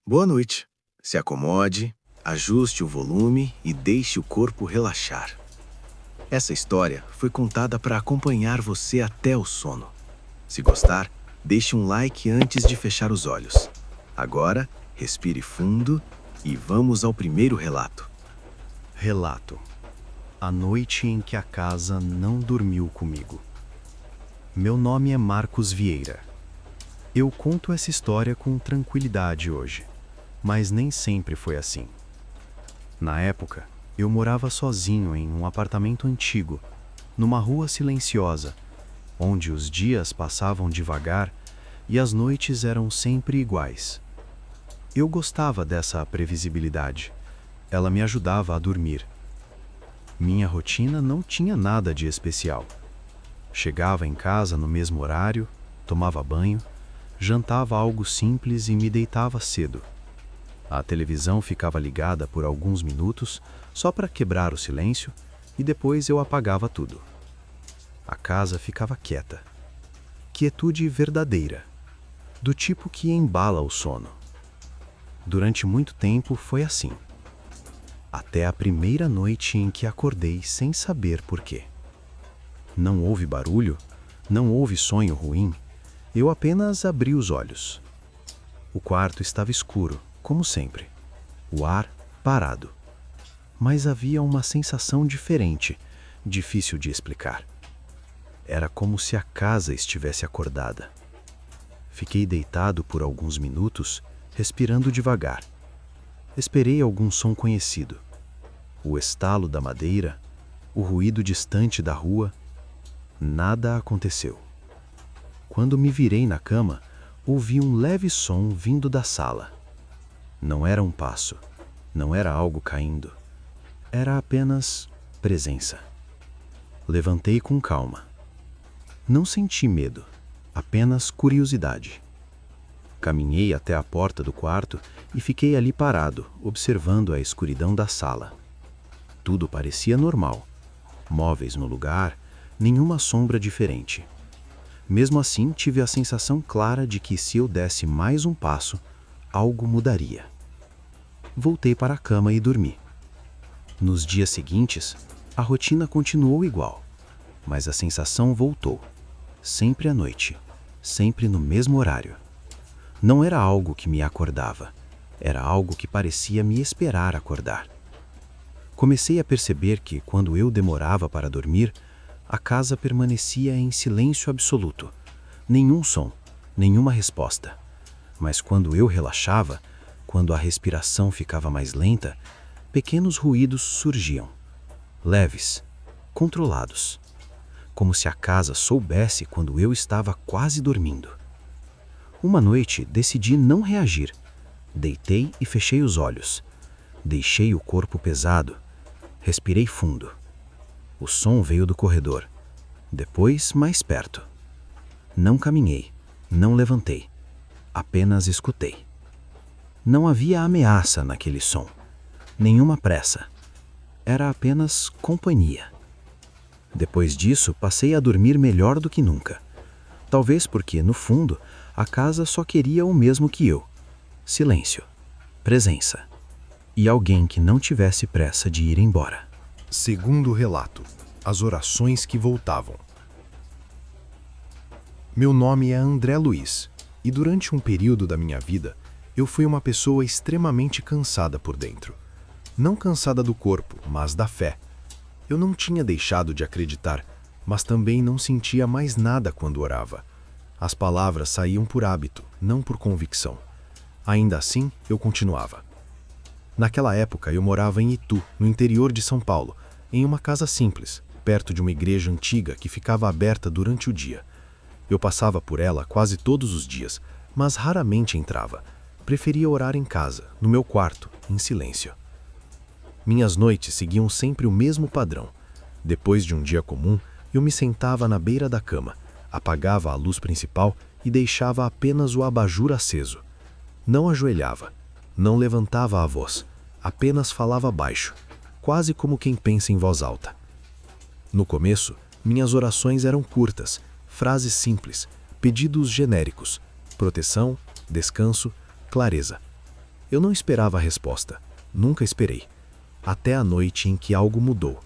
Boa noite. Se acomode, ajuste o volume e deixe o corpo relaxar. Essa história foi contada para acompanhar você até o sono. Se gostar, deixe um like antes de fechar os olhos. Agora, respire fundo e vamos ao primeiro relato. Relato: a noite em que a casa não dormiu comigo. Meu nome é Marcos Vieira. Eu conto essa história com tranquilidade hoje, mas nem sempre foi assim. Na época, eu morava sozinho em um apartamento antigo, numa rua silenciosa, onde os dias passavam devagar e as noites eram sempre iguais. Eu gostava dessa previsibilidade. Ela me ajudava a dormir. Minha rotina não tinha nada de especial. Chegava em casa no mesmo horário, tomava banho, jantava algo simples e me deitava cedo. A televisão ficava ligada por alguns minutos, só para quebrar o silêncio, e depois eu apagava tudo. A casa ficava quieta. Quietude verdadeira, do tipo que embala o sono. Durante muito tempo foi assim. Até a primeira noite em que acordei sem saber por quê. Não houve barulho, não houve sonho ruim, eu apenas abri os olhos. O quarto estava escuro, como sempre. O ar parado. Mas havia uma sensação diferente, difícil de explicar. Era como se a casa estivesse acordada. Fiquei deitado por alguns minutos, respirando devagar. Esperei algum som conhecido. O estalo da madeira, o ruído distante da rua. Nada aconteceu. Quando me virei na cama, ouvi um leve som vindo da sala. Não era um passo, não era algo caindo. Era apenas presença. Levantei com calma. Não senti medo, apenas curiosidade. Caminhei até a porta do quarto e fiquei ali parado, observando a escuridão da sala. Tudo parecia normal. Móveis no lugar, nenhuma sombra diferente. Mesmo assim, tive a sensação clara de que se eu desse mais um passo, algo mudaria. Voltei para a cama e dormi. Nos dias seguintes, a rotina continuou igual, mas a sensação voltou. Sempre à noite, sempre no mesmo horário. Não era algo que me acordava, era algo que parecia me esperar acordar. Comecei a perceber que, quando eu demorava para dormir, a casa permanecia em silêncio absoluto. Nenhum som, nenhuma resposta. Mas quando eu relaxava, quando a respiração ficava mais lenta, pequenos ruídos surgiam. Leves, controlados. Como se a casa soubesse quando eu estava quase dormindo. Uma noite decidi não reagir. Deitei e fechei os olhos. Deixei o corpo pesado. Respirei fundo. O som veio do corredor. Depois, mais perto. Não caminhei, não levantei. Apenas escutei. Não havia ameaça naquele som. Nenhuma pressa. Era apenas companhia. Depois disso, passei a dormir melhor do que nunca. Talvez porque, no fundo, a casa só queria o mesmo que eu. Silêncio, presença. E alguém que não tivesse pressa de ir embora. Segundo relato, as orações que voltavam. Meu nome é André Luiz, e durante um período da minha vida, eu fui uma pessoa extremamente cansada por dentro. Não cansada do corpo, mas da fé. Eu não tinha deixado de acreditar, mas também não sentia mais nada quando orava. As palavras saíam por hábito, não por convicção. Ainda assim, eu continuava. Naquela época, eu morava em Itu, no interior de São Paulo, em uma casa simples, perto de uma igreja antiga que ficava aberta durante o dia. Eu passava por ela quase todos os dias, mas raramente entrava. Preferia orar em casa, no meu quarto, em silêncio. Minhas noites seguiam sempre o mesmo padrão. Depois de um dia comum, eu me sentava na beira da cama, apagava a luz principal e deixava apenas o abajur aceso. Não ajoelhava, não levantava a voz, apenas falava baixo, quase como quem pensa em voz alta. No começo, minhas orações eram curtas, frases simples, pedidos genéricos, proteção, descanso, clareza. Eu não esperava a resposta. Nunca esperei. Até a noite em que algo mudou.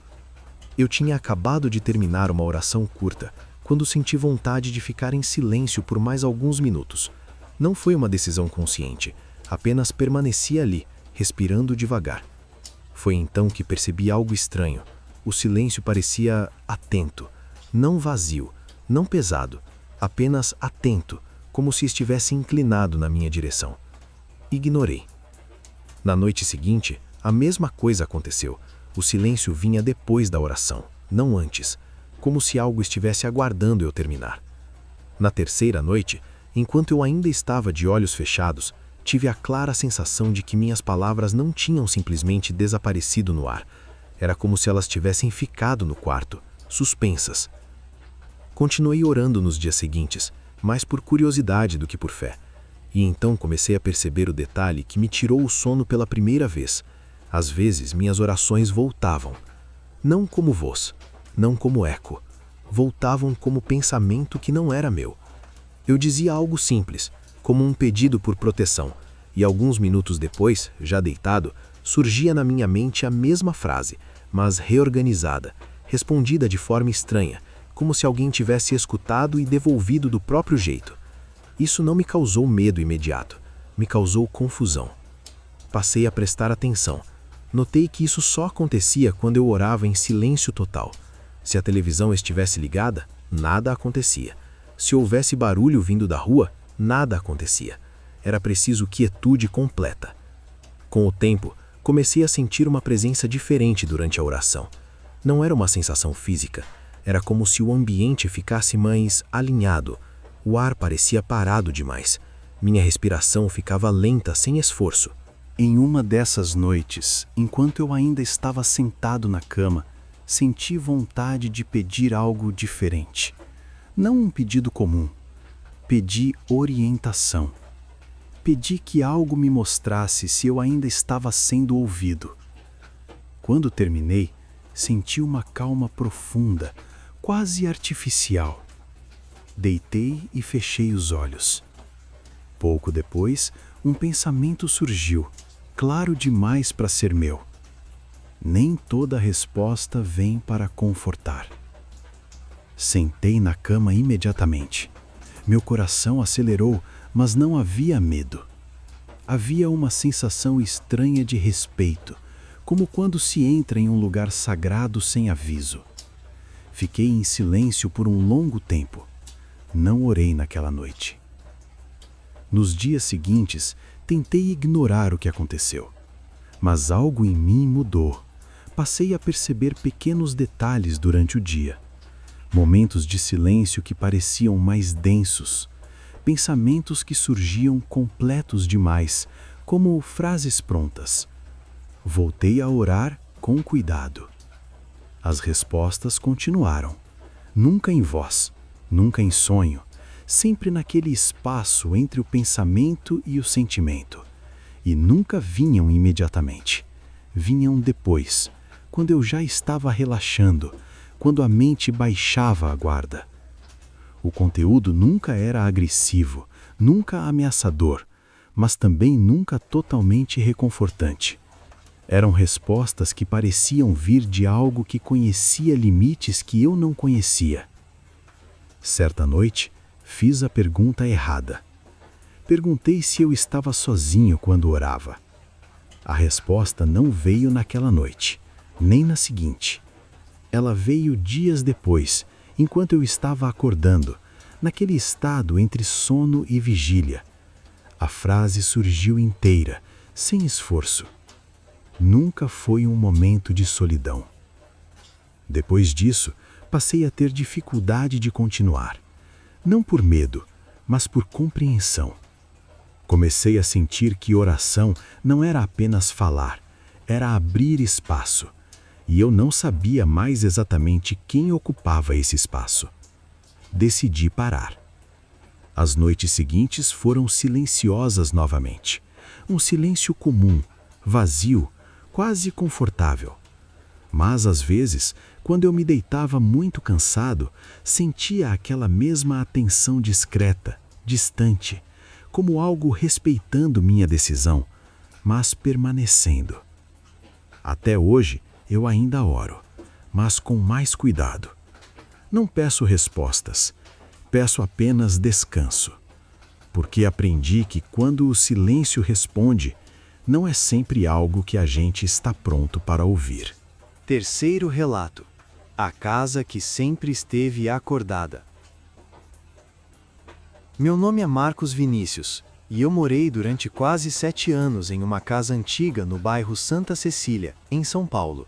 Eu tinha acabado de terminar uma oração curta, quando senti vontade de ficar em silêncio por mais alguns minutos. Não foi uma decisão consciente, apenas permaneci ali, respirando devagar. Foi então que percebi algo estranho. O silêncio parecia atento, não vazio, não pesado, apenas atento, como se estivesse inclinado na minha direção. Ignorei. Na noite seguinte, a mesma coisa aconteceu. O silêncio vinha depois da oração, não antes, como se algo estivesse aguardando eu terminar. Na terceira noite, enquanto eu ainda estava de olhos fechados, tive a clara sensação de que minhas palavras não tinham simplesmente desaparecido no ar. Era como se elas tivessem ficado no quarto, suspensas. Continuei orando nos dias seguintes, mais por curiosidade do que por fé. E então comecei a perceber o detalhe que me tirou o sono pela primeira vez. Às vezes, minhas orações voltavam. Não como voz, não como eco. Voltavam como pensamento que não era meu. Eu dizia algo simples, como um pedido por proteção, e alguns minutos depois, já deitado, surgia na minha mente a mesma frase, mas reorganizada, respondida de forma estranha, como se alguém tivesse escutado e devolvido do próprio jeito. Isso não me causou medo imediato, me causou confusão. Passei a prestar atenção. Notei que isso só acontecia quando eu orava em silêncio total. Se a televisão estivesse ligada, nada acontecia. Se houvesse barulho vindo da rua, nada acontecia. Era preciso quietude completa. Com o tempo, comecei a sentir uma presença diferente durante a oração. Não era uma sensação física, era como se o ambiente ficasse mais alinhado. O ar parecia parado demais. Minha respiração ficava lenta, sem esforço. Em uma dessas noites, enquanto eu ainda estava sentado na cama, senti vontade de pedir algo diferente. Não um pedido comum. Pedi orientação. Pedi que algo me mostrasse se eu ainda estava sendo ouvido. Quando terminei, senti uma calma profunda, quase artificial. Deitei e fechei os olhos. Pouco depois, um pensamento surgiu, claro demais para ser meu. Nem toda resposta vem para confortar. Sentei na cama imediatamente. Meu coração acelerou, mas não havia medo. Havia uma sensação estranha de respeito, como quando se entra em um lugar sagrado sem aviso. Fiquei em silêncio por um longo tempo. Não orei naquela noite. Nos dias seguintes, tentei ignorar o que aconteceu. Mas algo em mim mudou. Passei a perceber pequenos detalhes durante o dia. Momentos de silêncio que pareciam mais densos. Pensamentos que surgiam completos demais, como frases prontas. Voltei a orar com cuidado. As respostas continuaram. Nunca em voz, nunca em sonho, sempre naquele espaço entre o pensamento e o sentimento. E nunca vinham imediatamente. Vinham depois, quando eu já estava relaxando, quando a mente baixava a guarda. O conteúdo nunca era agressivo, nunca ameaçador, mas também nunca totalmente reconfortante. Eram respostas que pareciam vir de algo que conhecia limites que eu não conhecia. Certa noite, fiz a pergunta errada. Perguntei se eu estava sozinho quando orava. A resposta não veio naquela noite, nem na seguinte. Ela veio dias depois, enquanto eu estava acordando, naquele estado entre sono e vigília. A frase surgiu inteira, sem esforço. Nunca foi um momento de solidão. Depois disso, passei a ter dificuldade de continuar. Não por medo, mas por compreensão. Comecei a sentir que oração não era apenas falar, era abrir espaço. E eu não sabia mais exatamente quem ocupava esse espaço. Decidi parar. As noites seguintes foram silenciosas novamente. Um silêncio comum, vazio, quase confortável. Mas às vezes, quando eu me deitava muito cansado, sentia aquela mesma atenção discreta, distante, como algo respeitando minha decisão, mas permanecendo. Até hoje, eu ainda oro, mas com mais cuidado. Não peço respostas, peço apenas descanso. Porque aprendi que quando o silêncio responde, não é sempre algo que a gente está pronto para ouvir. Terceiro relato: a casa que sempre esteve acordada. Meu nome é Marcos Vinícius, e eu morei durante quase 7 anos em uma casa antiga no bairro Santa Cecília, em São Paulo.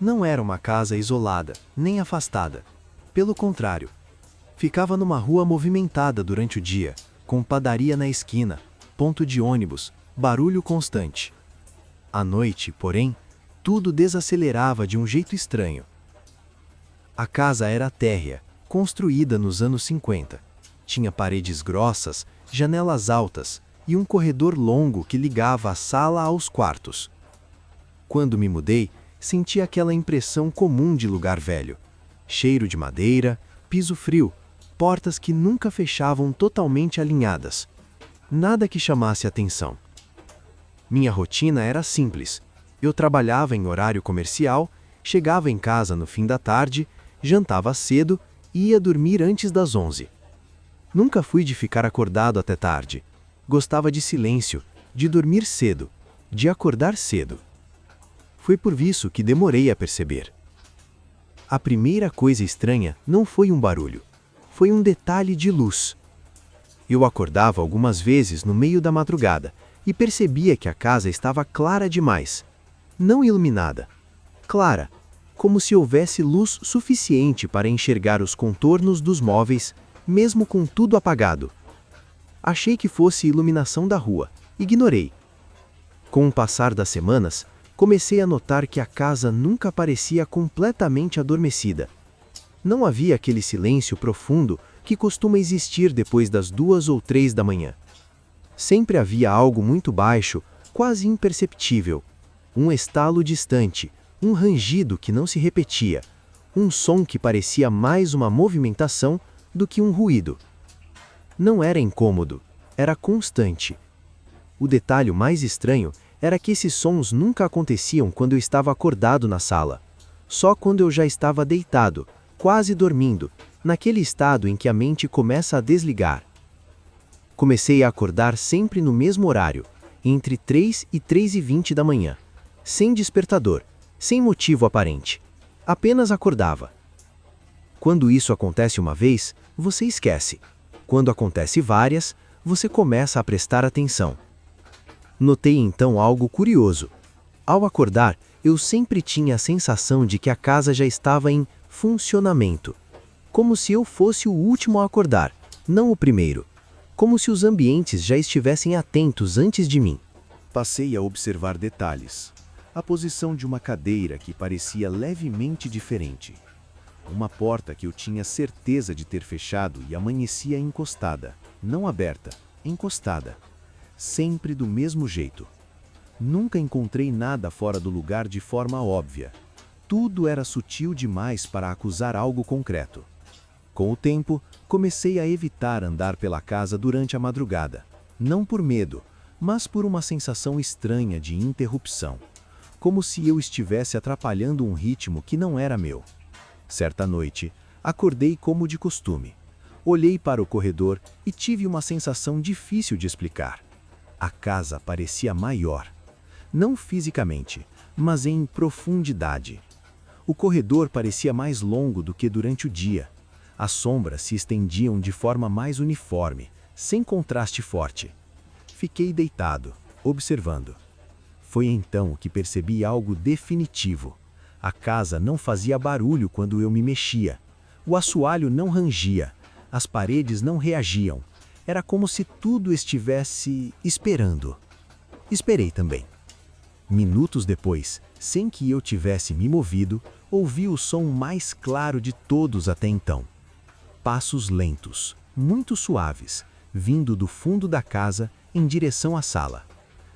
Não era uma casa isolada, nem afastada. Pelo contrário, ficava numa rua movimentada durante o dia, com padaria na esquina, ponto de ônibus, barulho constante. À noite, porém, tudo desacelerava de um jeito estranho. A casa era térrea, construída nos anos 50. Tinha paredes grossas, janelas altas e um corredor longo que ligava a sala aos quartos. Quando me mudei, senti aquela impressão comum de lugar velho. Cheiro de madeira, piso frio, portas que nunca fechavam totalmente alinhadas. Nada que chamasse atenção. Minha rotina era simples. Eu trabalhava em horário comercial, chegava em casa no fim da tarde, jantava cedo e ia dormir antes das 11. Nunca fui de ficar acordado até tarde. Gostava de silêncio, de dormir cedo, de acordar cedo. Foi por isso que demorei a perceber. A primeira coisa estranha não foi um barulho, foi um detalhe de luz. Eu acordava algumas vezes no meio da madrugada e percebia que a casa estava clara demais. Não iluminada, clara, como se houvesse luz suficiente para enxergar os contornos dos móveis, mesmo com tudo apagado. Achei que fosse iluminação da rua, ignorei. Com o passar das semanas, comecei a notar que a casa nunca parecia completamente adormecida. Não havia aquele silêncio profundo que costuma existir depois das 2 ou 3 da manhã. Sempre havia algo muito baixo, quase imperceptível. Um estalo distante, um rangido que não se repetia, um som que parecia mais uma movimentação do que um ruído. Não era incômodo, era constante. O detalhe mais estranho era que esses sons nunca aconteciam quando eu estava acordado na sala. Só quando eu já estava deitado, quase dormindo, naquele estado em que a mente começa a desligar. Comecei a acordar sempre no mesmo horário, entre 3 e 3h20 da manhã, sem despertador, sem motivo aparente. Apenas acordava. Quando isso acontece uma vez, você esquece. Quando acontece várias, você começa a prestar atenção. Notei então algo curioso. Ao acordar, eu sempre tinha a sensação de que a casa já estava em funcionamento. Como se eu fosse o último a acordar, não o primeiro. Como se os ambientes já estivessem atentos antes de mim. Passei a observar detalhes. A posição de uma cadeira que parecia levemente diferente. Uma porta que eu tinha certeza de ter fechado e amanhecia encostada, não aberta, encostada. Sempre do mesmo jeito. Nunca encontrei nada fora do lugar de forma óbvia. Tudo era sutil demais para acusar algo concreto. Com o tempo, comecei a evitar andar pela casa durante a madrugada. Não por medo, mas por uma sensação estranha de interrupção. Como se eu estivesse atrapalhando um ritmo que não era meu. Certa noite, acordei como de costume. Olhei para o corredor e tive uma sensação difícil de explicar. A casa parecia maior. Não fisicamente, mas em profundidade. O corredor parecia mais longo do que durante o dia. As sombras se estendiam de forma mais uniforme, sem contraste forte. Fiquei deitado, observando. Foi então que percebi algo definitivo. A casa não fazia barulho quando eu me mexia. O assoalho não rangia. As paredes não reagiam. Era como se tudo estivesse esperando. Esperei também. Minutos depois, sem que eu tivesse me movido, ouvi o som mais claro de todos até então. Passos lentos, muito suaves, vindo do fundo da casa em direção à sala.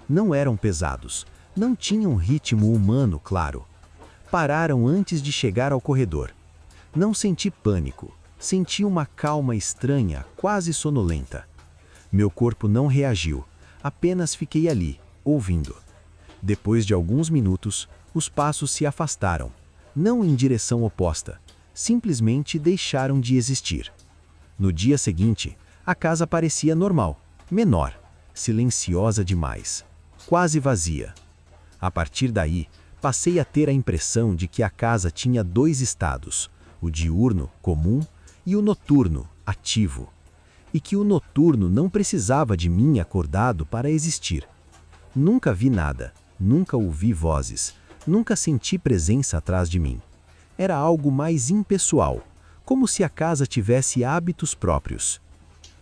Não eram pesados, não tinham ritmo humano claro. Pararam antes de chegar ao corredor. Não senti pânico, senti uma calma estranha, quase sonolenta. Meu corpo não reagiu, apenas fiquei ali, ouvindo. Depois de alguns minutos, os passos se afastaram, não em direção oposta, simplesmente deixaram de existir. No dia seguinte, a casa parecia normal, menor, silenciosa demais, quase vazia. A partir daí, passei a ter a impressão de que a casa tinha dois estados, o diurno, comum, e o noturno, ativo. E que o noturno não precisava de mim acordado para existir. Nunca vi nada, nunca ouvi vozes, nunca senti presença atrás de mim. Era algo mais impessoal, como se a casa tivesse hábitos próprios.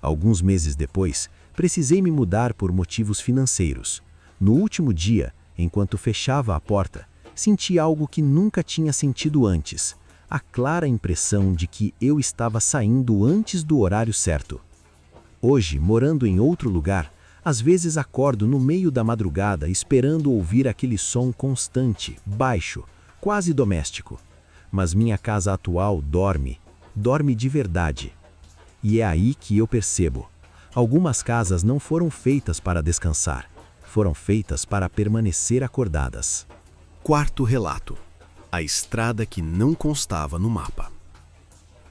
Alguns meses depois, precisei me mudar por motivos financeiros. No último dia, enquanto fechava a porta, senti algo que nunca tinha sentido antes, a clara impressão de que eu estava saindo antes do horário certo. Hoje, morando em outro lugar, às vezes acordo no meio da madrugada esperando ouvir aquele som constante, baixo, quase doméstico. Mas minha casa atual dorme de verdade. E é aí que eu percebo. Algumas casas não foram feitas para descansar, foram feitas para permanecer acordadas. Quarto relato: a estrada que não constava no mapa.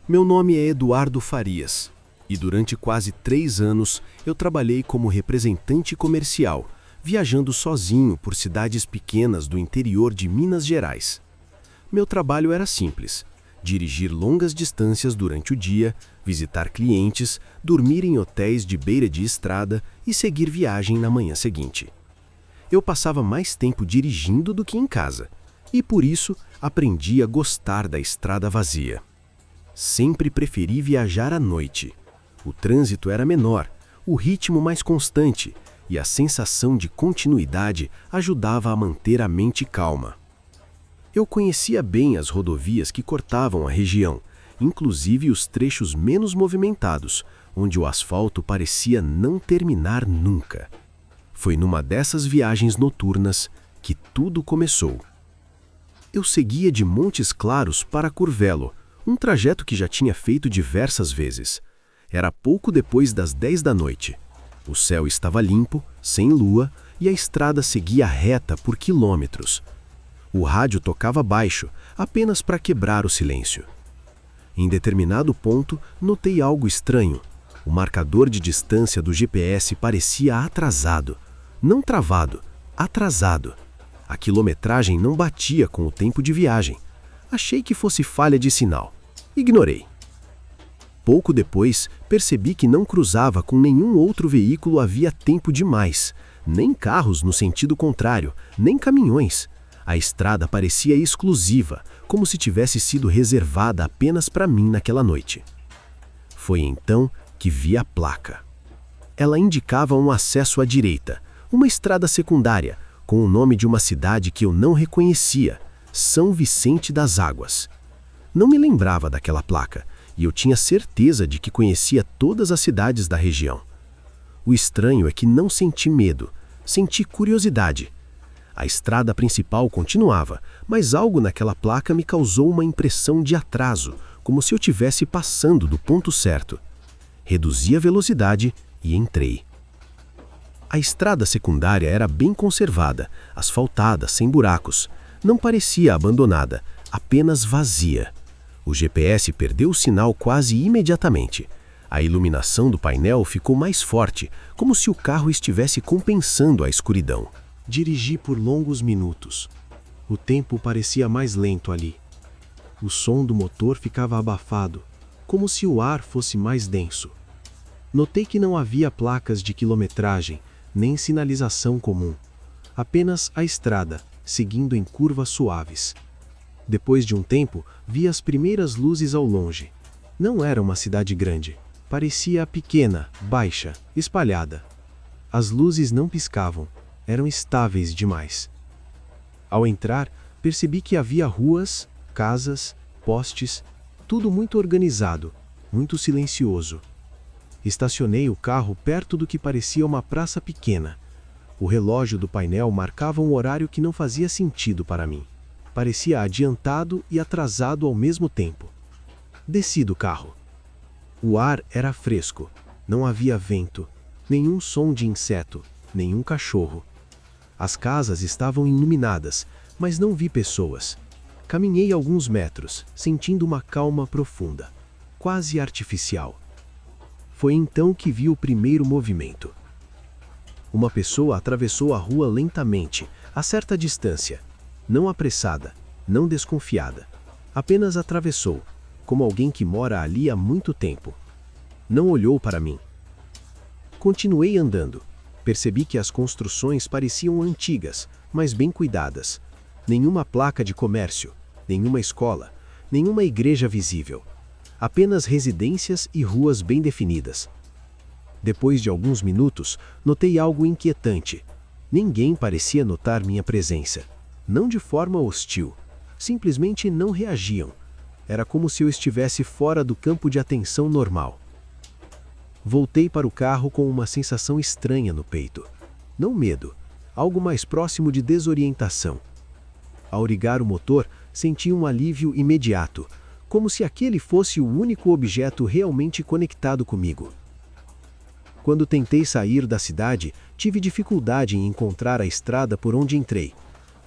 Meu nome é Eduardo Farias, e durante quase 3 anos eu trabalhei como representante comercial, viajando sozinho por cidades pequenas do interior de Minas Gerais. Meu trabalho era simples: dirigir longas distâncias durante o dia, visitar clientes, dormir em hotéis de beira de estrada e seguir viagem na manhã seguinte. Eu passava mais tempo dirigindo do que em casa, e por isso aprendi a gostar da estrada vazia. Sempre preferi viajar à noite. O trânsito era menor, o ritmo mais constante, e a sensação de continuidade ajudava a manter a mente calma. Eu conhecia bem as rodovias que cortavam a região, inclusive os trechos menos movimentados, onde o asfalto parecia não terminar nunca. Foi numa dessas viagens noturnas que tudo começou. Eu seguia de Montes Claros para Curvelo, um trajeto que já tinha feito diversas vezes. Era pouco depois das 10 da noite. O céu estava limpo, sem lua, e a estrada seguia reta por quilômetros. O rádio tocava baixo, apenas para quebrar o silêncio. Em determinado ponto, notei algo estranho. O marcador de distância do GPS parecia atrasado. Não travado, atrasado. A quilometragem não batia com o tempo de viagem. Achei que fosse falha de sinal. Ignorei. Pouco depois, percebi que não cruzava com nenhum outro veículo havia tempo demais. Nem carros no sentido contrário, nem caminhões. A estrada parecia exclusiva, como se tivesse sido reservada apenas para mim naquela noite. Foi então que vi a placa. Ela indicava um acesso à direita, uma estrada secundária, com o nome de uma cidade que eu não reconhecia, São Vicente das Águas. Não me lembrava daquela placa, e eu tinha certeza de que conhecia todas as cidades da região. O estranho é que não senti medo, senti curiosidade. A estrada principal continuava, mas algo naquela placa me causou uma impressão de atraso, como se eu estivesse passando do ponto certo. Reduzi a velocidade e entrei. A estrada secundária era bem conservada, asfaltada, sem buracos. Não parecia abandonada, apenas vazia. O GPS perdeu o sinal quase imediatamente. A iluminação do painel ficou mais forte, como se o carro estivesse compensando a escuridão. Dirigi por longos minutos. O tempo parecia mais lento ali. O som do motor ficava abafado, como se o ar fosse mais denso. Notei que não havia placas de quilometragem, nem sinalização comum. Apenas a estrada, seguindo em curvas suaves. Depois de um tempo, vi as primeiras luzes ao longe. Não era uma cidade grande. Parecia pequena, baixa, espalhada. As luzes não piscavam. Eram estáveis demais. Ao entrar, percebi que havia ruas, casas, postes, tudo muito organizado, muito silencioso. Estacionei o carro perto do que parecia uma praça pequena. O relógio do painel marcava um horário que não fazia sentido para mim. Parecia adiantado e atrasado ao mesmo tempo. Desci do carro. O ar era fresco, não havia vento, nenhum som de inseto, nenhum cachorro. As casas estavam iluminadas, mas não vi pessoas. Caminhei alguns metros, sentindo uma calma profunda, quase artificial. Foi então que vi o primeiro movimento. Uma pessoa atravessou a rua lentamente, a certa distância. Não apressada, não desconfiada. Apenas atravessou, como alguém que mora ali há muito tempo. Não olhou para mim. Continuei andando. Percebi que as construções pareciam antigas, mas bem cuidadas. Nenhuma placa de comércio, nenhuma escola, nenhuma igreja visível. Apenas residências e ruas bem definidas. Depois de alguns minutos, notei algo inquietante. Ninguém parecia notar minha presença. Não de forma hostil. Simplesmente não reagiam. Era como se eu estivesse fora do campo de atenção normal. Voltei para o carro com uma sensação estranha no peito. Não medo, algo mais próximo de desorientação. Ao ligar o motor, senti um alívio imediato, como se aquele fosse o único objeto realmente conectado comigo. Quando tentei sair da cidade, tive dificuldade em encontrar a estrada por onde entrei.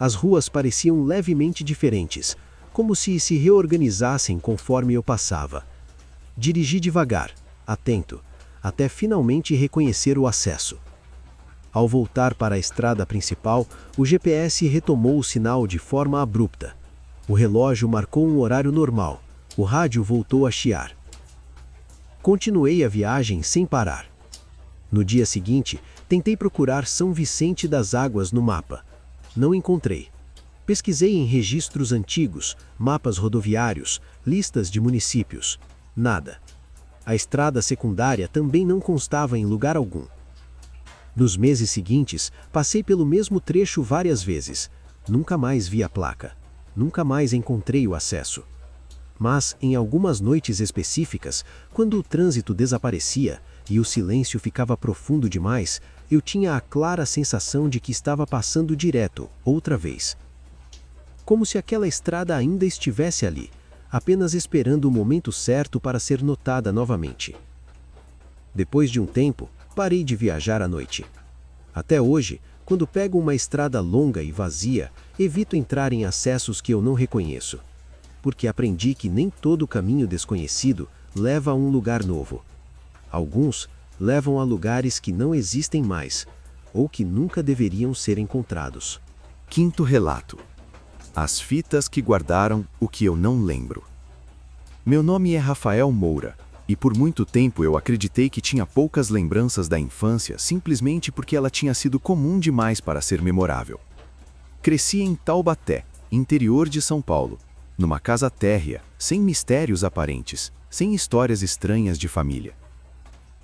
As ruas pareciam levemente diferentes, como se reorganizassem conforme eu passava. Dirigi devagar, atento, até finalmente reconhecer o acesso. Ao voltar para a estrada principal, o GPS retomou o sinal de forma abrupta. O relógio marcou um horário normal. O rádio voltou a chiar. Continuei a viagem sem parar. No dia seguinte, tentei procurar São Vicente das Águas no mapa. Não encontrei. Pesquisei em registros antigos, mapas rodoviários, listas de municípios. Nada. A estrada secundária também não constava em lugar algum. Nos meses seguintes, passei pelo mesmo trecho várias vezes. Nunca mais vi a placa. Nunca mais encontrei o acesso. Mas, em algumas noites específicas, quando o trânsito desaparecia e o silêncio ficava profundo demais, eu tinha a clara sensação de que estava passando direto, outra vez. Como se aquela estrada ainda estivesse ali, apenas esperando o momento certo para ser notada novamente. Depois de um tempo, parei de viajar à noite. Até hoje, quando pego uma estrada longa e vazia, evito entrar em acessos que eu não reconheço, porque aprendi que nem todo caminho desconhecido leva a um lugar novo. Alguns levam a lugares que não existem mais, ou que nunca deveriam ser encontrados. Quinto relato. As fitas que guardaram o que eu não lembro. Meu nome é Rafael Moura, e por muito tempo eu acreditei que tinha poucas lembranças da infância simplesmente porque ela tinha sido comum demais para ser memorável. Cresci em Taubaté, interior de São Paulo, numa casa térrea, sem mistérios aparentes, sem histórias estranhas de família.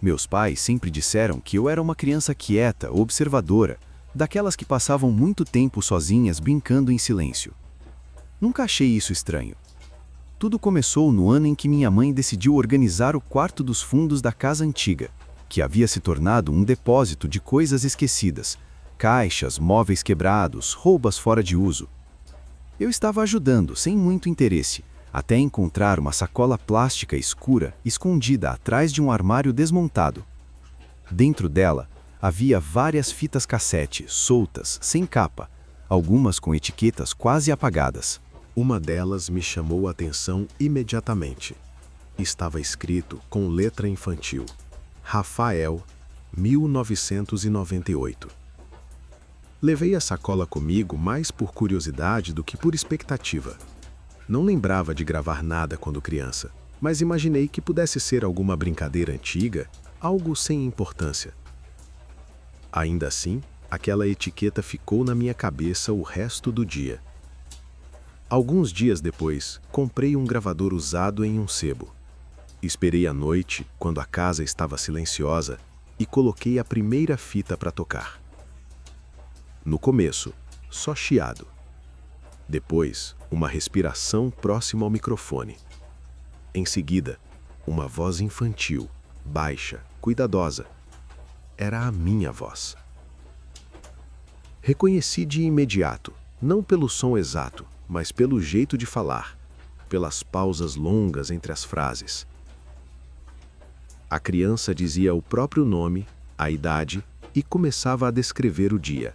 Meus pais sempre disseram que eu era uma criança quieta, observadora, daquelas que passavam muito tempo sozinhas brincando em silêncio. Nunca achei isso estranho. Tudo começou no ano em que minha mãe decidiu organizar o quarto dos fundos da casa antiga, que havia se tornado um depósito de coisas esquecidas, caixas, móveis quebrados, roubas fora de uso. Eu estava ajudando, sem muito interesse, até encontrar uma sacola plástica escura escondida atrás de um armário desmontado. Dentro dela, havia várias fitas cassete, soltas, sem capa, algumas com etiquetas quase apagadas. Uma delas me chamou a atenção imediatamente. Estava escrito com letra infantil: Rafael, 1998. Levei a sacola comigo mais por curiosidade do que por expectativa. Não lembrava de gravar nada quando criança, mas imaginei que pudesse ser alguma brincadeira antiga, algo sem importância. Ainda assim, aquela etiqueta ficou na minha cabeça o resto do dia. Alguns dias depois, comprei um gravador usado em um sebo. Esperei a noite, quando a casa estava silenciosa, e coloquei a primeira fita para tocar. No começo, só chiado. Depois, uma respiração próxima ao microfone. Em seguida, uma voz infantil, baixa, cuidadosa. Era a minha voz. Reconheci de imediato, não pelo som exato, mas pelo jeito de falar, pelas pausas longas entre as frases. A criança dizia o próprio nome, a idade e começava a descrever o dia.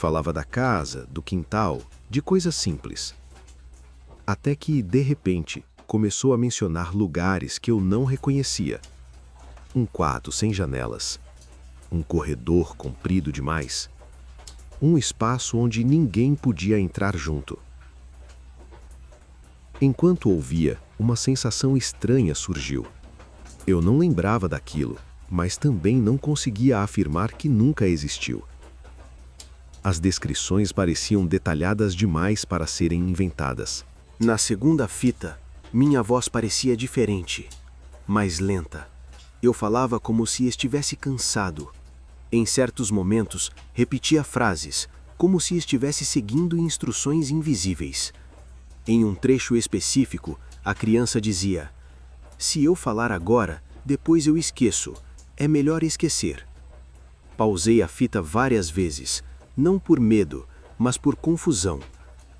Falava da casa, do quintal, de coisas simples. Até que, de repente, começou a mencionar lugares que eu não reconhecia. Um quarto sem janelas. Um corredor comprido demais. Um espaço onde ninguém podia entrar junto. Enquanto ouvia, uma sensação estranha surgiu. Eu não lembrava daquilo, mas também não conseguia afirmar que nunca existiu. As descrições pareciam detalhadas demais para serem inventadas. Na segunda fita, minha voz parecia diferente, mais lenta. Eu falava como se estivesse cansado. Em certos momentos, repetia frases, como se estivesse seguindo instruções invisíveis. Em um trecho específico, a criança dizia: "Se eu falar agora, depois eu esqueço. É melhor esquecer." Pausei a fita várias vezes, não por medo, mas por confusão.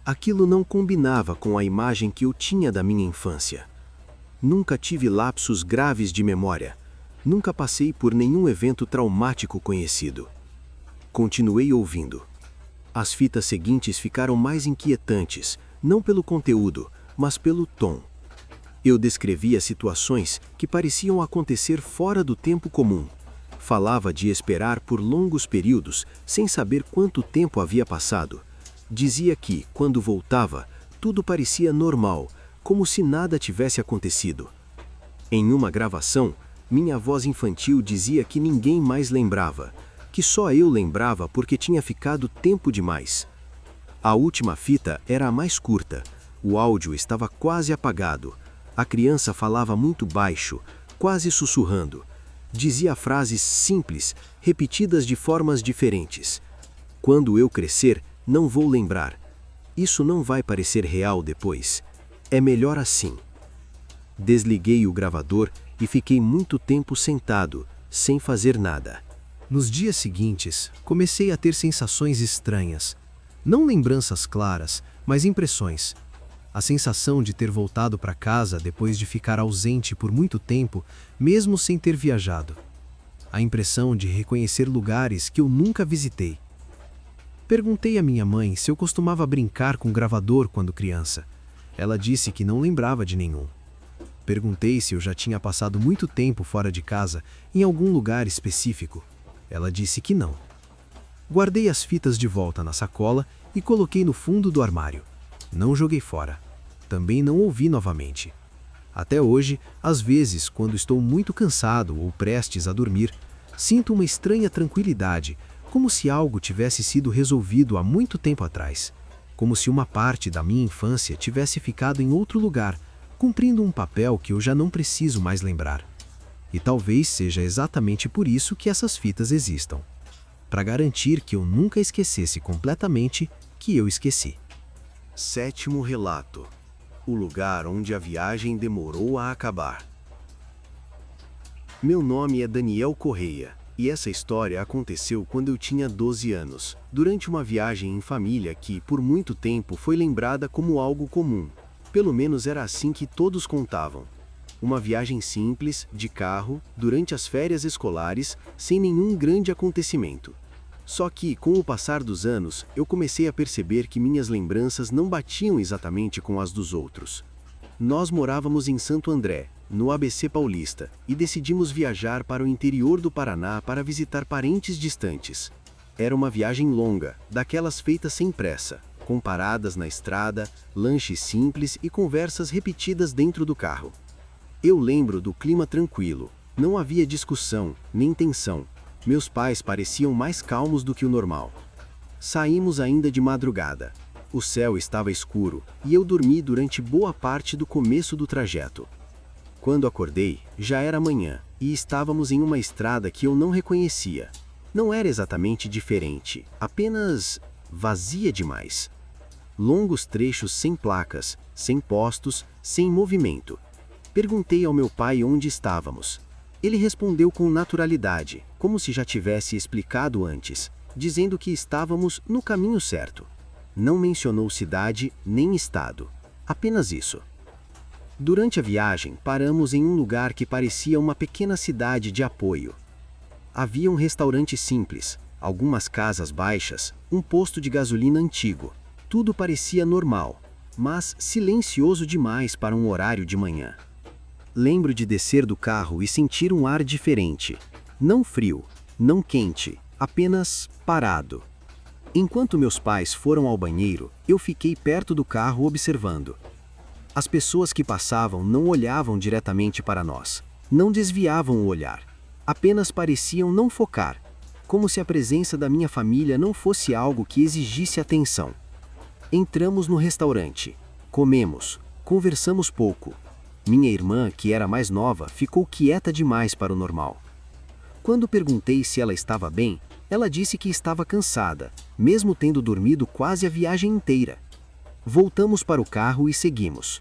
Aquilo não combinava com a imagem que eu tinha da minha infância. Nunca tive lapsos graves de memória. Nunca passei por nenhum evento traumático conhecido. Continuei ouvindo. As fitas seguintes ficaram mais inquietantes, não pelo conteúdo, mas pelo tom. Eu descrevia situações que pareciam acontecer fora do tempo comum. Falava de esperar por longos períodos, sem saber quanto tempo havia passado. Dizia que, quando voltava, tudo parecia normal, como se nada tivesse acontecido. Em uma gravação, minha voz infantil dizia que ninguém mais lembrava, que só eu lembrava porque tinha ficado tempo demais. A última fita era a mais curta. O áudio estava quase apagado. A criança falava muito baixo, quase sussurrando. Dizia frases simples, repetidas de formas diferentes. "Quando eu crescer, não vou lembrar. Isso não vai parecer real depois. É melhor assim." Desliguei o gravador e fiquei muito tempo sentado, sem fazer nada. Nos dias seguintes, comecei a ter sensações estranhas. Não lembranças claras, mas impressões. A sensação de ter voltado para casa depois de ficar ausente por muito tempo, mesmo sem ter viajado. A impressão de reconhecer lugares que eu nunca visitei. Perguntei à minha mãe se eu costumava brincar com gravador quando criança. Ela disse que não lembrava de nenhum. Perguntei se eu já tinha passado muito tempo fora de casa, em algum lugar específico. Ela disse que não. Guardei as fitas de volta na sacola e coloquei no fundo do armário. Não joguei fora. Também não ouvi novamente. Até hoje, às vezes, quando estou muito cansado ou prestes a dormir, sinto uma estranha tranquilidade, como se algo tivesse sido resolvido há muito tempo atrás. Como se uma parte da minha infância tivesse ficado em outro lugar, cumprindo um papel que eu já não preciso mais lembrar. E talvez seja exatamente por isso que essas fitas existam. Para garantir que eu nunca esquecesse completamente que eu esqueci. 7º relato. O lugar onde a viagem demorou a acabar. Meu nome é Daniel Correia, e essa história aconteceu quando eu tinha 12 anos, durante uma viagem em família que, por muito tempo, foi lembrada como algo comum. Pelo menos era assim que todos contavam. Uma viagem simples, de carro, durante as férias escolares, sem nenhum grande acontecimento. Só que, com o passar dos anos, eu comecei a perceber que minhas lembranças não batiam exatamente com as dos outros. Nós morávamos em Santo André, no ABC Paulista, e decidimos viajar para o interior do Paraná para visitar parentes distantes. Era uma viagem longa, daquelas feitas sem pressa, com paradas na estrada, lanches simples e conversas repetidas dentro do carro. Eu lembro do clima tranquilo, não havia discussão, nem tensão. Meus pais pareciam mais calmos do que o normal. Saímos ainda de madrugada. O céu estava escuro e eu dormi durante boa parte do começo do trajeto. Quando acordei, já era manhã e estávamos em uma estrada que eu não reconhecia. Não era exatamente diferente, apenas vazia demais. Longos trechos sem placas, sem postos, sem movimento. Perguntei ao meu pai onde estávamos. Ele respondeu com naturalidade, como se já tivesse explicado antes, dizendo que estávamos no caminho certo. Não mencionou cidade nem estado, apenas isso. Durante a viagem, paramos em um lugar que parecia uma pequena cidade de apoio. Havia um restaurante simples, algumas casas baixas, um posto de gasolina antigo. Tudo parecia normal, mas silencioso demais para um horário de manhã. Lembro de descer do carro e sentir um ar diferente. Não frio, não quente, apenas parado. Enquanto meus pais foram ao banheiro, eu fiquei perto do carro observando. As pessoas que passavam não olhavam diretamente para nós, não desviavam o olhar, apenas pareciam não focar, como se a presença da minha família não fosse algo que exigisse atenção. Entramos no restaurante, comemos, conversamos pouco. Minha irmã, que era mais nova, ficou quieta demais para o normal. Quando perguntei se ela estava bem, ela disse que estava cansada, mesmo tendo dormido quase a viagem inteira. Voltamos para o carro e seguimos.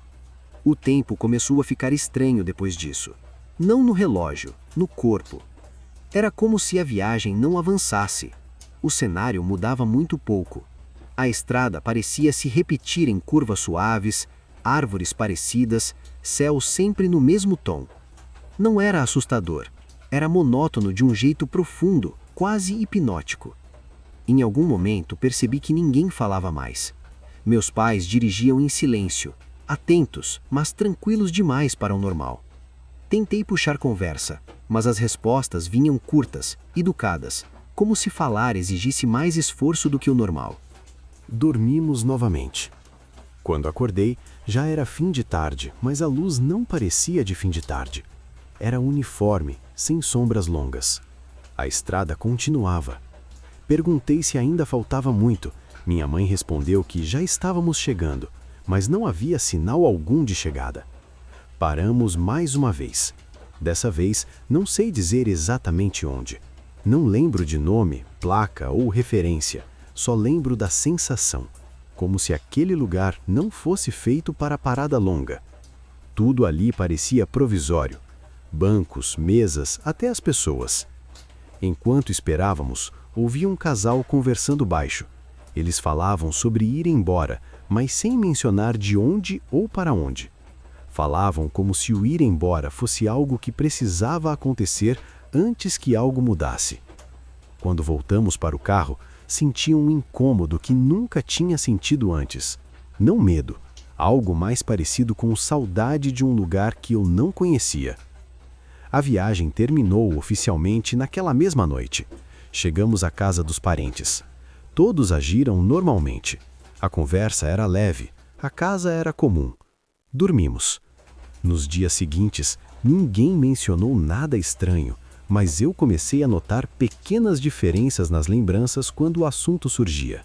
O tempo começou a ficar estranho depois disso. Não no relógio, no corpo. Era como se a viagem não avançasse. O cenário mudava muito pouco. A estrada parecia se repetir em curvas suaves, árvores parecidas, céu sempre no mesmo tom. Não era assustador, era monótono de um jeito profundo, quase hipnótico. Em algum momento percebi que ninguém falava mais. Meus pais dirigiam em silêncio, atentos, mas tranquilos demais para o normal. Tentei puxar conversa, mas as respostas vinham curtas, educadas, como se falar exigisse mais esforço do que o normal. Dormimos novamente. Quando acordei, já era fim de tarde, mas a luz não parecia de fim de tarde. Era uniforme, sem sombras longas. A estrada continuava. Perguntei se ainda faltava muito. Minha mãe respondeu que já estávamos chegando, mas não havia sinal algum de chegada. Paramos mais uma vez. Dessa vez, não sei dizer exatamente onde. Não lembro de nome, placa ou referência, só lembro da sensação, como se aquele lugar não fosse feito para parada longa. Tudo ali parecia provisório. Bancos, mesas, até as pessoas. Enquanto esperávamos, ouvi um casal conversando baixo. Eles falavam sobre ir embora, mas sem mencionar de onde ou para onde. Falavam como se o ir embora fosse algo que precisava acontecer antes que algo mudasse. Quando voltamos para o carro, senti um incômodo que nunca tinha sentido antes. Não medo, algo mais parecido com saudade de um lugar que eu não conhecia. A viagem terminou oficialmente naquela mesma noite. Chegamos à casa dos parentes. Todos agiram normalmente. A conversa era leve, a casa era comum. Dormimos. Nos dias seguintes, ninguém mencionou nada estranho, mas eu comecei a notar pequenas diferenças nas lembranças quando o assunto surgia.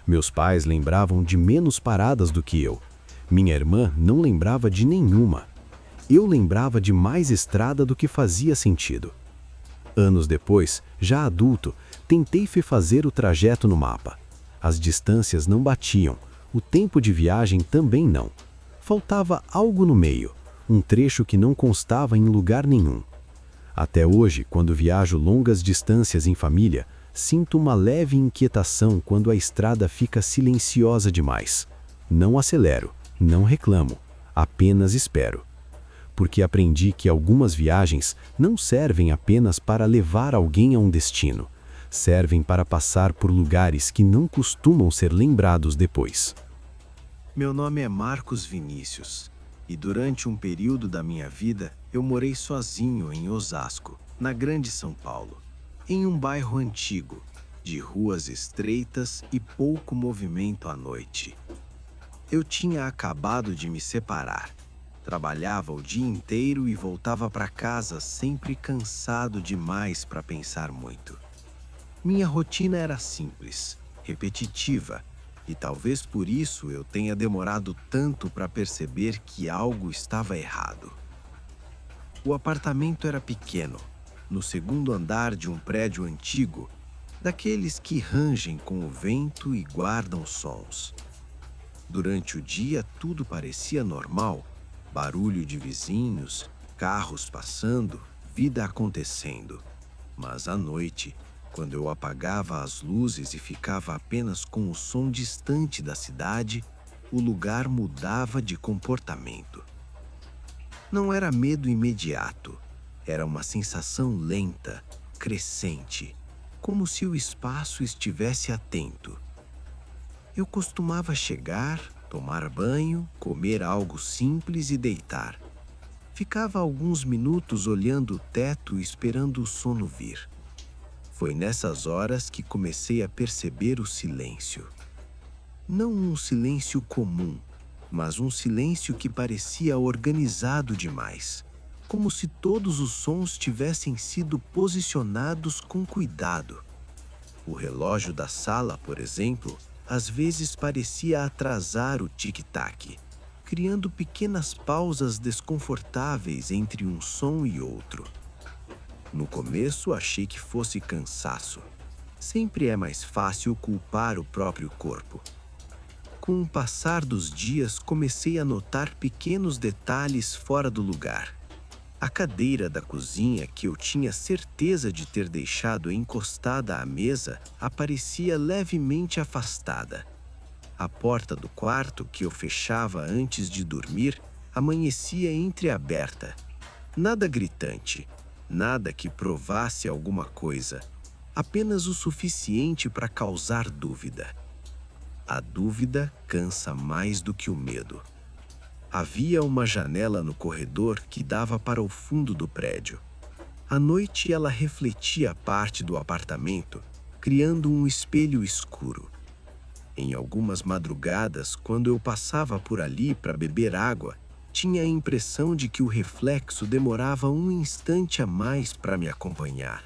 Meus pais lembravam de menos paradas do que eu. Minha irmã não lembrava de nenhuma. Eu lembrava de mais estrada do que fazia sentido. Anos depois, já adulto, tentei fazer o trajeto no mapa. As distâncias não batiam, o tempo de viagem também não. Faltava algo no meio, um trecho que não constava em lugar nenhum. Até hoje, quando viajo longas distâncias em família, sinto uma leve inquietação quando a estrada fica silenciosa demais. Não acelero, não reclamo, apenas espero. Porque aprendi que algumas viagens não servem apenas para levar alguém a um destino, servem para passar por lugares que não costumam ser lembrados depois. Meu nome é Marcos Vinícius, e durante um período da minha vida eu morei sozinho em Osasco, na Grande São Paulo, em um bairro antigo, de ruas estreitas e pouco movimento à noite. Eu tinha acabado de me separar. Trabalhava o dia inteiro e voltava para casa sempre cansado demais para pensar muito. Minha rotina era simples, repetitiva, e talvez por isso eu tenha demorado tanto para perceber que algo estava errado. O apartamento era pequeno, no segundo andar de um prédio antigo, daqueles que rangem com o vento e guardam sons. Durante o dia tudo parecia normal, barulho de vizinhos, carros passando, vida acontecendo. Mas à noite, quando eu apagava as luzes e ficava apenas com o som distante da cidade, o lugar mudava de comportamento. Não era medo imediato, era uma sensação lenta, crescente. como se o espaço estivesse atento. Eu costumava chegar, tomar banho, comer algo simples e deitar. Ficava alguns minutos olhando o teto esperando o sono vir. Foi nessas horas que comecei a perceber o silêncio. Não um silêncio comum, mas um silêncio que parecia organizado demais, como se todos os sons tivessem sido posicionados com cuidado. O relógio da sala, por exemplo, às vezes parecia atrasar o tic-tac, criando pequenas pausas desconfortáveis entre um som e outro. No começo achei que fosse cansaço. Sempre é mais fácil culpar o próprio corpo. Com o passar dos dias, comecei a notar pequenos detalhes fora do lugar. A cadeira da cozinha, que eu tinha certeza de ter deixado encostada à mesa, aparecia levemente afastada. A porta do quarto, que eu fechava antes de dormir, amanhecia entreaberta. Nada gritante, nada que provasse alguma coisa, apenas o suficiente para causar dúvida. A dúvida cansa mais do que o medo. Havia uma janela no corredor que dava para o fundo do prédio. À noite ela refletia parte do apartamento, criando um espelho escuro. Em algumas madrugadas, quando eu passava por ali para beber água, tinha a impressão de que o reflexo demorava um instante a mais para me acompanhar,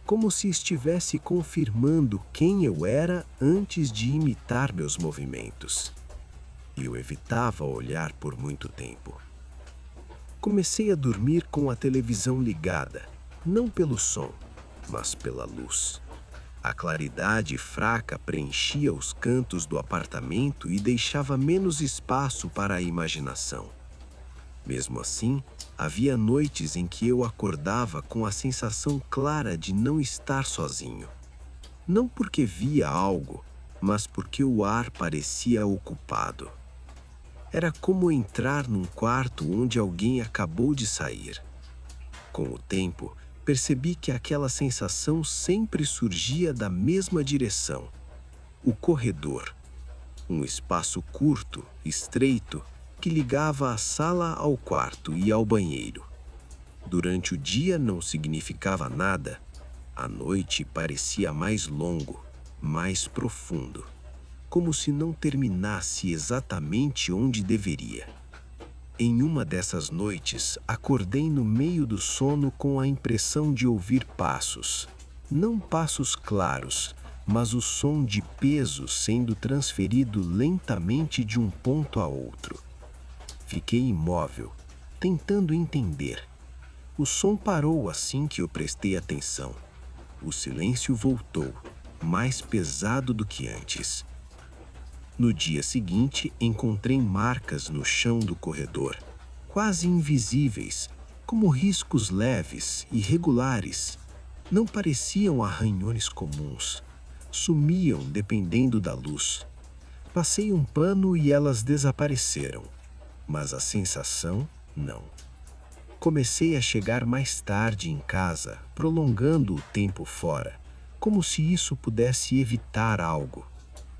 como se estivesse confirmando quem eu era antes de imitar meus movimentos. Eu evitava olhar por muito tempo. Comecei a dormir com a televisão ligada, não pelo som, mas pela luz. A claridade fraca preenchia os cantos do apartamento e deixava menos espaço para a imaginação. Mesmo assim, havia noites em que eu acordava com a sensação clara de não estar sozinho. Não porque via algo, mas porque o ar parecia ocupado. Era como entrar num quarto onde alguém acabou de sair. Com o tempo, percebi que aquela sensação sempre surgia da mesma direção. O corredor. Um espaço curto, estreito, que ligava a sala ao quarto e ao banheiro. Durante o dia não significava nada. À noite parecia mais longo, mais profundo, como se não terminasse exatamente onde deveria. Em uma dessas noites, acordei no meio do sono com a impressão de ouvir passos. Não passos claros, mas o som de peso sendo transferido lentamente de um ponto a outro. Fiquei imóvel, tentando entender. O som parou assim que eu prestei atenção. O silêncio voltou, mais pesado do que antes. No dia seguinte, encontrei marcas no chão do corredor, quase invisíveis, como riscos leves, irregulares. Não pareciam arranhões comuns. Sumiam dependendo da luz. Passei um pano e elas desapareceram, mas a sensação não. Comecei a chegar mais tarde em casa, prolongando o tempo fora, como se isso pudesse evitar algo.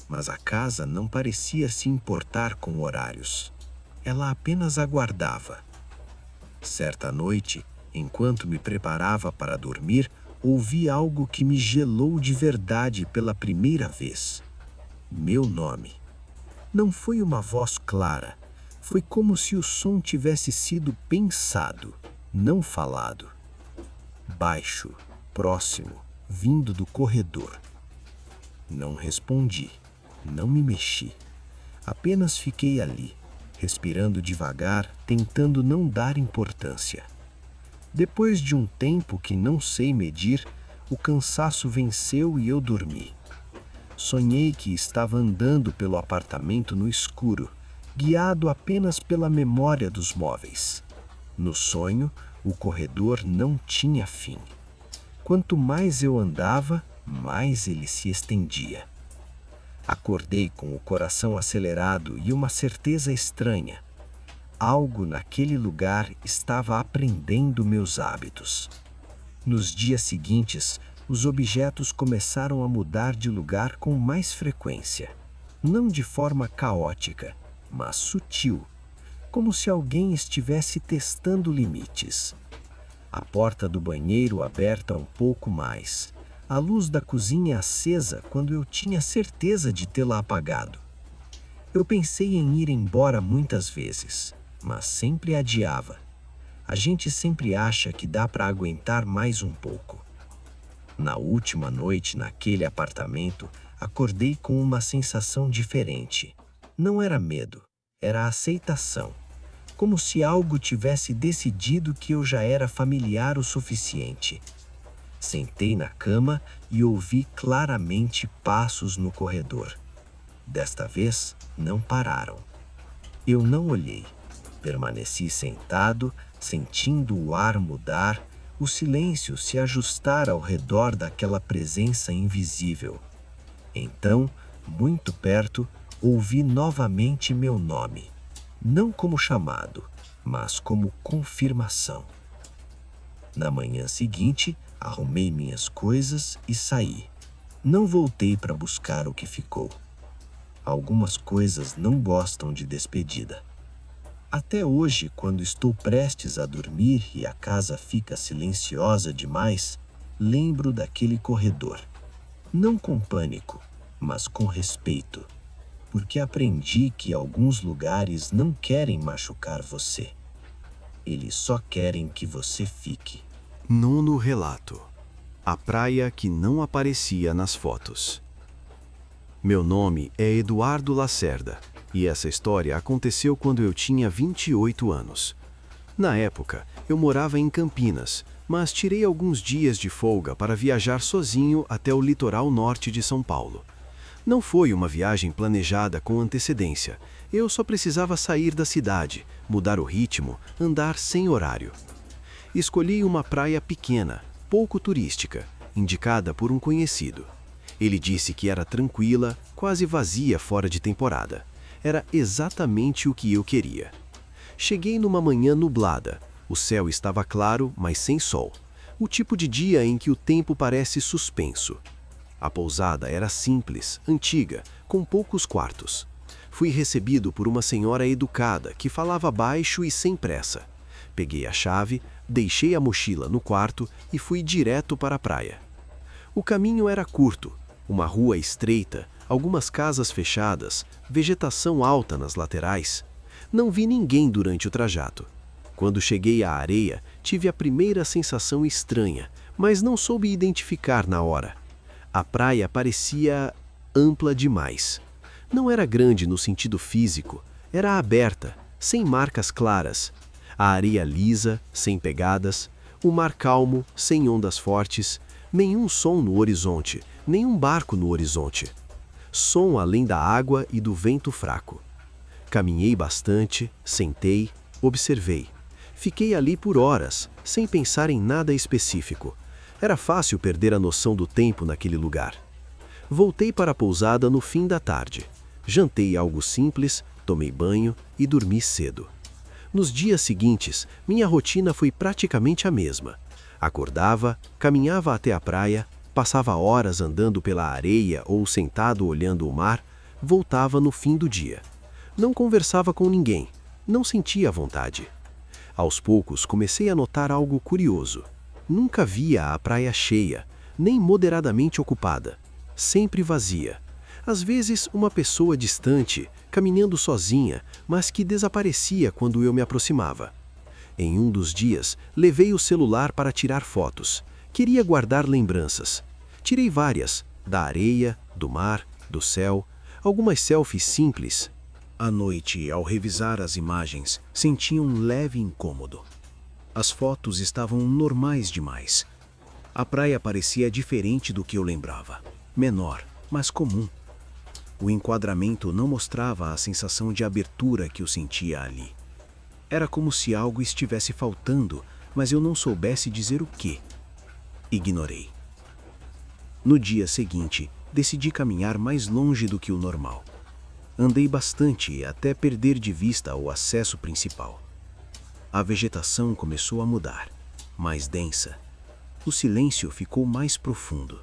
Mas a casa não parecia se importar com horários. Ela apenas aguardava. Certa noite, enquanto me preparava para dormir, ouvi algo que me gelou de verdade pela primeira vez. Meu nome. Não foi uma voz clara. Foi como se o som tivesse sido pensado, não falado. Baixo, próximo, vindo do corredor. Não respondi. Não me mexi. Apenas fiquei ali, respirando devagar, tentando não dar importância. Depois de um tempo que não sei medir, o cansaço venceu e eu dormi. Sonhei que estava andando pelo apartamento no escuro, guiado apenas pela memória dos móveis. No sonho, o corredor não tinha fim. Quanto mais eu andava, mais ele se estendia. Acordei com o coração acelerado e uma certeza estranha. Algo naquele lugar estava aprendendo meus hábitos. Nos dias seguintes, os objetos começaram a mudar de lugar com mais frequência. Não de forma caótica, mas sutil, como se alguém estivesse testando limites. A porta do banheiro aberta um pouco mais, a luz da cozinha acesa quando eu tinha certeza de tê-la apagado. Eu pensei em ir embora muitas vezes, mas sempre adiava. A gente sempre acha que dá para aguentar mais um pouco. Na última noite naquele apartamento, acordei com uma sensação diferente. Não era medo, era aceitação. Como se algo tivesse decidido que eu já era familiar o suficiente. Sentei na cama e ouvi claramente passos no corredor. Desta vez, não pararam. Eu não olhei. Permaneci sentado, sentindo o ar mudar, o silêncio se ajustar ao redor daquela presença invisível. Então, muito perto, ouvi novamente meu nome. Não como chamado, mas como confirmação. Na manhã seguinte, arrumei minhas coisas e saí. Não voltei para buscar o que ficou. Algumas coisas não gostam de despedida. Até hoje, quando estou prestes a dormir e a casa fica silenciosa demais, lembro daquele corredor. Não com pânico, mas com respeito. Porque aprendi que alguns lugares não querem machucar você. Eles só querem que você fique. Nono relato. A praia que não aparecia nas fotos. Meu nome é Eduardo Lacerda, e essa história aconteceu quando eu tinha 28 anos. Na época, eu morava em Campinas, mas tirei alguns dias de folga para viajar sozinho até o litoral norte de São Paulo. Não foi uma viagem planejada com antecedência, eu só precisava sair da cidade, mudar o ritmo, andar sem horário. Escolhi uma praia pequena, pouco turística, indicada por um conhecido. Ele disse que era tranquila, quase vazia fora de temporada. Era exatamente o que eu queria. Cheguei numa manhã nublada. O céu estava claro, mas sem sol. O tipo de dia em que o tempo parece suspenso. A pousada era simples, antiga, com poucos quartos. Fui recebido por uma senhora educada que falava baixo e sem pressa. Peguei a chave, deixei a mochila no quarto e fui direto para a praia. O caminho era curto, uma rua estreita, algumas casas fechadas, vegetação alta nas laterais. Não vi ninguém durante o trajeto. Quando cheguei à areia, tive a primeira sensação estranha, mas não soube identificar na hora. A praia parecia ampla demais. Não era grande no sentido físico, era aberta, sem marcas claras. A areia lisa, sem pegadas, o mar calmo, sem ondas fortes, nenhum som no horizonte, nenhum barco no horizonte. Som além da água e do vento fraco. Caminhei bastante, sentei, observei. Fiquei ali por horas, sem pensar em nada específico. Era fácil perder a noção do tempo naquele lugar. Voltei para a pousada no fim da tarde. Jantei algo simples, tomei banho e dormi cedo. Nos dias seguintes, minha rotina foi praticamente a mesma. Acordava, caminhava até a praia, passava horas andando pela areia ou sentado olhando o mar, voltava no fim do dia. Não conversava com ninguém, não sentia vontade. Aos poucos comecei a notar algo curioso. Nunca via a praia cheia, nem moderadamente ocupada. Sempre vazia. Às vezes uma pessoa distante, caminhando sozinha, mas que desaparecia quando eu me aproximava. Em um dos dias, levei o celular para tirar fotos. Queria guardar lembranças. Tirei várias, da areia, do mar, do céu, algumas selfies simples. À noite, ao revisar as imagens, senti um leve incômodo. As fotos estavam normais demais. A praia parecia diferente do que eu lembrava. Menor, mas comum. O enquadramento não mostrava a sensação de abertura que eu sentia ali. Era como se algo estivesse faltando, mas eu não soubesse dizer o quê. Ignorei. No dia seguinte, decidi caminhar mais longe do que o normal. Andei bastante até perder de vista o acesso principal. A vegetação começou a mudar, mais densa. o silêncio ficou mais profundo.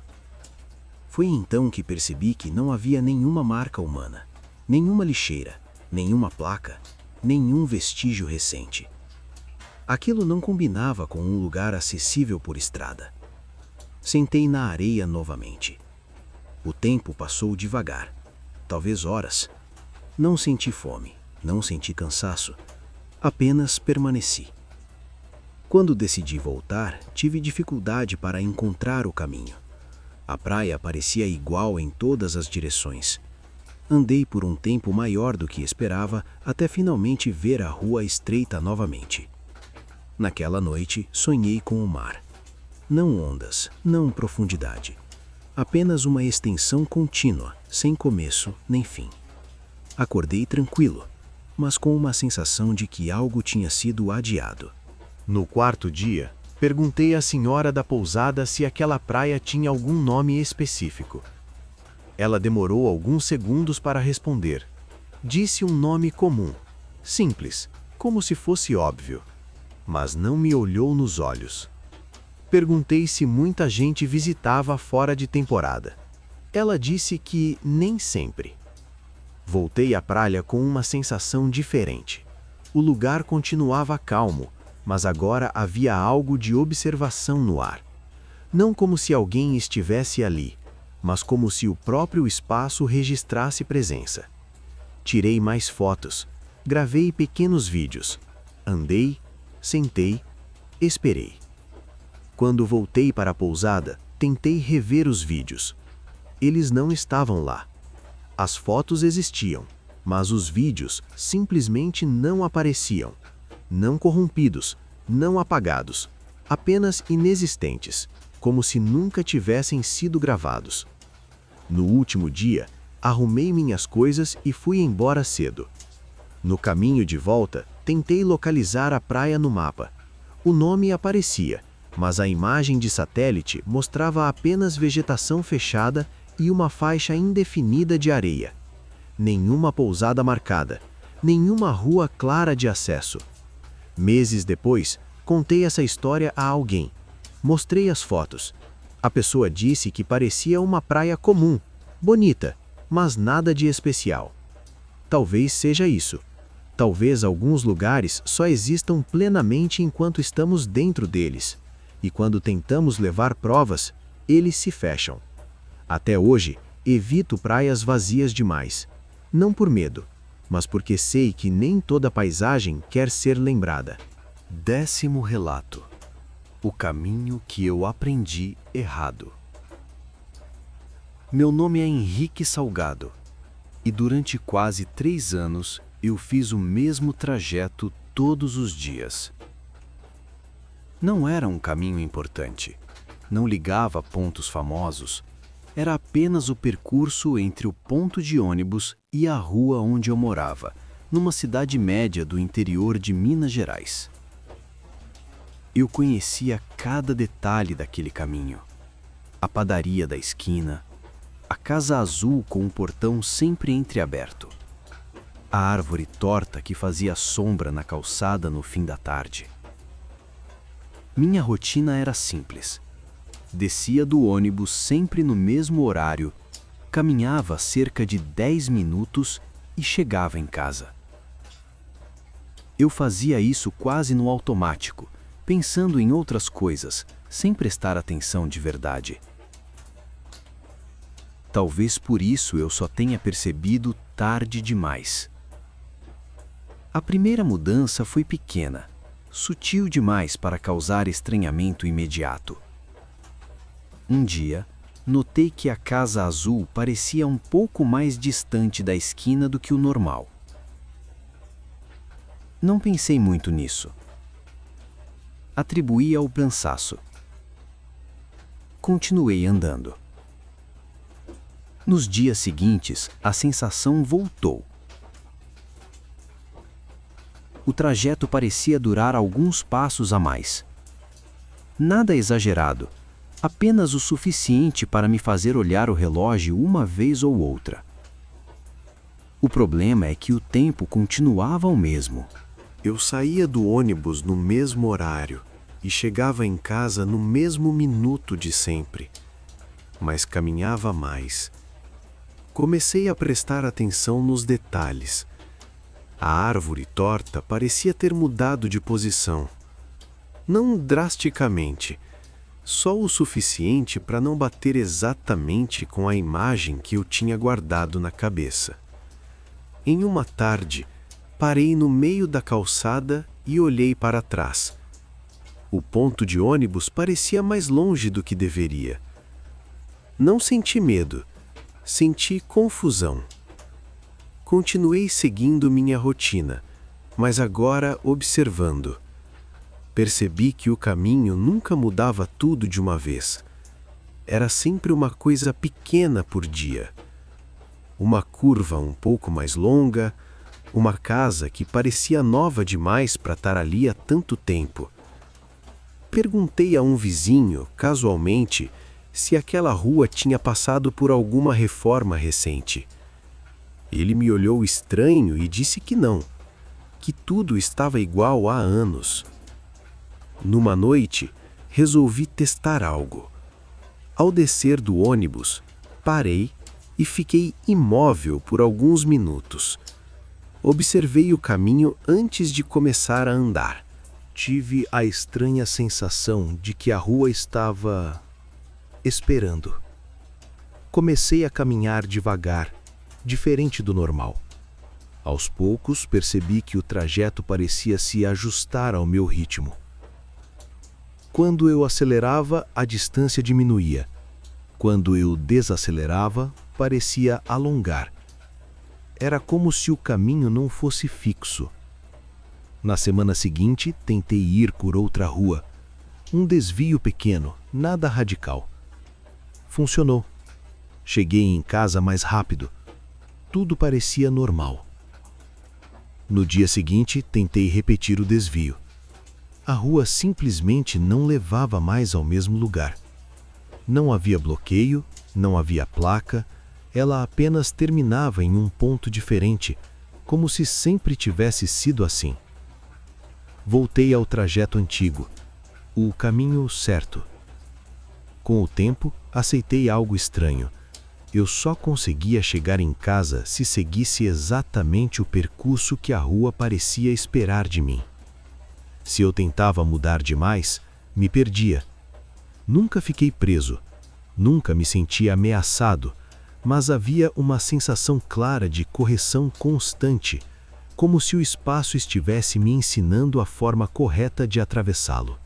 Foi então que percebi que não havia nenhuma marca humana, nenhuma lixeira, nenhuma placa, nenhum vestígio recente. Aquilo não combinava com um lugar acessível por estrada. Sentei na areia novamente. O tempo passou devagar, talvez horas. Não senti fome, não senti cansaço, apenas permaneci. Quando decidi voltar, tive dificuldade para encontrar o caminho. A praia parecia igual em todas as direções. Andei por um tempo maior do que esperava até finalmente ver a rua estreita novamente. Naquela noite, sonhei com o mar. Não ondas, não profundidade. Apenas uma extensão contínua, sem começo nem fim. Acordei tranquilo, mas com uma sensação de que algo tinha sido adiado. No quarto dia, perguntei à senhora da pousada se aquela praia tinha algum nome específico. Ela demorou alguns segundos para responder. Disse um nome comum, simples, como se fosse óbvio, mas não me olhou nos olhos. Perguntei se muita gente visitava fora de temporada. Ela disse que nem sempre. Voltei à praia com uma sensação diferente. O lugar continuava calmo, mas agora havia algo de observação no ar. Não como se alguém estivesse ali, mas como se o próprio espaço registrasse presença. Tirei mais fotos, gravei pequenos vídeos. Andei, sentei, esperei. Quando voltei para a pousada, tentei rever os vídeos. Eles não estavam lá. As fotos existiam, mas os vídeos simplesmente não apareciam. Não corrompidos, não apagados, apenas inexistentes, como se nunca tivessem sido gravados. No último dia, arrumei minhas coisas e fui embora cedo. No caminho de volta, tentei localizar a praia no mapa. O nome aparecia, mas a imagem de satélite mostrava apenas vegetação fechada e uma faixa indefinida de areia. Nenhuma pousada marcada, nenhuma rua clara de acesso. Meses depois, contei essa história a alguém. Mostrei as fotos. A pessoa disse que parecia uma praia comum, bonita, mas nada de especial. Talvez seja isso. Talvez alguns lugares só existam plenamente enquanto estamos dentro deles. E quando tentamos levar provas, eles se fecham. Até hoje, evito praias vazias demais. Não por medo, mas porque sei que nem toda paisagem quer ser lembrada. 10º relato. O caminho que eu aprendi errado. Meu nome é Henrique Salgado, e durante quase 3 anos eu fiz o mesmo trajeto todos os dias. Não era um caminho importante, não ligava a pontos famosos, era apenas o percurso entre o ponto de ônibus e a rua onde eu morava, numa cidade média do interior de Minas Gerais. Eu conhecia cada detalhe daquele caminho. A padaria da esquina, a casa azul com o portão sempre entreaberto, a árvore torta que fazia sombra na calçada no fim da tarde. Minha rotina era simples. Descia do ônibus sempre no mesmo horário, caminhava cerca de 10 minutos e chegava em casa. Eu fazia isso quase no automático, pensando em outras coisas, sem prestar atenção de verdade. Talvez por isso eu só tenha percebido tarde demais. A primeira mudança foi pequena, sutil demais para causar estranhamento imediato. Um dia, notei que a casa azul parecia um pouco mais distante da esquina do que o normal. Não pensei muito nisso. Atribuí ao cansaço. Continuei andando. Nos dias seguintes, a sensação voltou. O trajeto parecia durar alguns passos a mais. Nada exagerado, apenas o suficiente para me fazer olhar o relógio uma vez ou outra. O problema é que o tempo continuava o mesmo. Eu saía do ônibus no mesmo horário, e chegava em casa no mesmo minuto de sempre, mas caminhava mais. Comecei a prestar atenção nos detalhes. A árvore torta parecia ter mudado de posição. Não drasticamente, só o suficiente para não bater exatamente com a imagem que eu tinha guardado na cabeça. Em uma tarde, parei no meio da calçada e olhei para trás. O ponto de ônibus parecia mais longe do que deveria. Não senti medo, senti confusão. Continuei seguindo minha rotina, mas agora observando. Percebi que o caminho nunca mudava tudo de uma vez. Era sempre uma coisa pequena por dia. Uma curva um pouco mais longa, uma casa que parecia nova demais para estar ali há tanto tempo. Perguntei a um vizinho, casualmente, se aquela rua tinha passado por alguma reforma recente. Ele me olhou estranho e disse que não, que tudo estava igual há anos. Numa noite, resolvi testar algo. Ao descer do ônibus, parei e fiquei imóvel por alguns minutos. Observei o caminho antes de começar a andar. Tive a estranha sensação de que a rua estava esperando. Comecei a caminhar devagar, diferente do normal. Aos poucos, percebi que o trajeto parecia se ajustar ao meu ritmo. Quando eu acelerava, a distância diminuía. Quando eu desacelerava, parecia alongar. Era como se o caminho não fosse fixo. Na semana seguinte, tentei ir por outra rua. Um desvio pequeno, nada radical. Funcionou. Cheguei em casa mais rápido. Tudo parecia normal. No dia seguinte, tentei repetir o desvio. A rua simplesmente não levava mais ao mesmo lugar. Não havia bloqueio, não havia placa, ela apenas terminava em um ponto diferente, como se sempre tivesse sido assim. Voltei ao trajeto antigo, o caminho certo. Com o tempo, aceitei algo estranho. Eu só conseguia chegar em casa se seguisse exatamente o percurso que a rua parecia esperar de mim. Se eu tentava mudar demais, me perdia. Nunca fiquei preso, nunca me sentia ameaçado, mas havia uma sensação clara de correção constante, como se o espaço estivesse me ensinando a forma correta de atravessá-lo.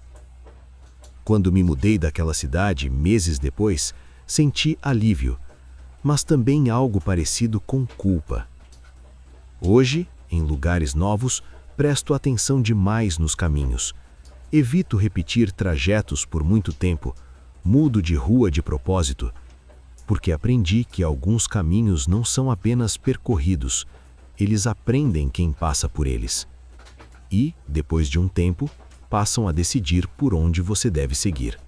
Quando me mudei daquela cidade, meses depois, senti alívio, mas também algo parecido com culpa. Hoje, em lugares novos, presto atenção demais nos caminhos. Evito repetir trajetos por muito tempo, mudo de rua de propósito, porque aprendi que alguns caminhos não são apenas percorridos, eles aprendem quem passa por eles. E, depois de um tempo, passam a decidir por onde você deve seguir.